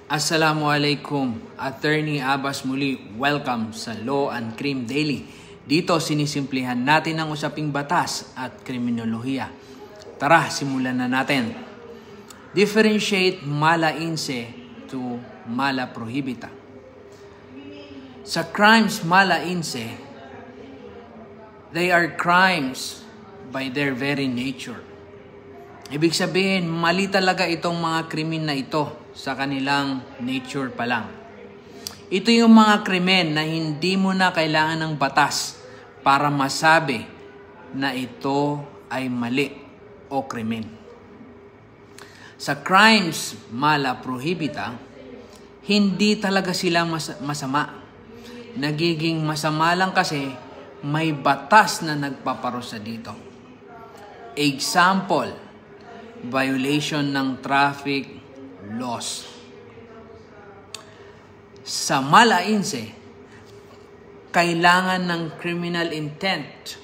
Assalamualaikum, Attorney Abbas muli. Welcome sa Law and Crime Daily. Dito sinisimplihan natin ang usaping batas at kriminolohiya. Tara, simulan na natin. Differentiate mala inse to mala prohibita. Sa crimes mala inse, they are crimes by their very nature. Ibig sabihin, mali talaga itong mga krimen na ito sa kanilang nature pa lang. Ito yung mga krimen na hindi mo na kailangan ng batas para masabi na ito ay mali o krimen. Sa crimes mala prohibita, hindi talaga sila masama. Nagiging masama lang kasi may batas na nagpaparusa dito. Example, violation ng traffic laws. Sa mala inse, kailangan ng criminal intent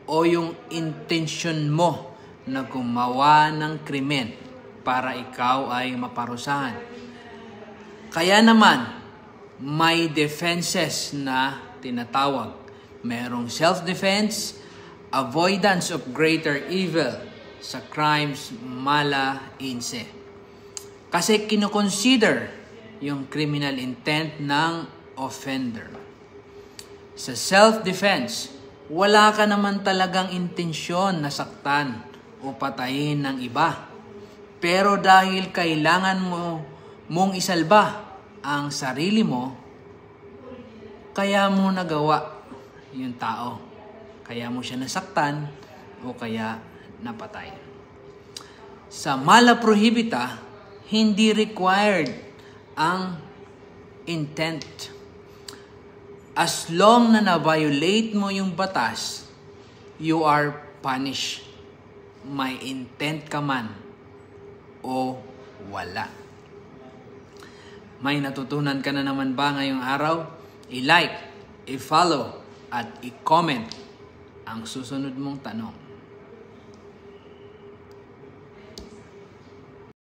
o yung intention mo na gumawa ng krimen para ikaw ay maparusahan. Kaya naman, may defenses na tinatawag. Merong self-defense, avoidance of greater evil sa crimes mala inse. Kasi kinoconsider yung criminal intent ng offender. Sa self-defense, wala ka naman talagang intensyon na saktan o patayin ng iba. Pero dahil kailangan mong isalba ang sarili mo, kaya mo nagawa yung tao. Kaya mo siya nasaktan o kaya napatay. Sa mala prohibita, hindi required ang intent. As long na na-violate mo yung batas, you are punished. May intent ka man o wala. May natutunan ka na naman ba ngayong araw? I-like, i-follow, at i-comment ang susunod mong tanong.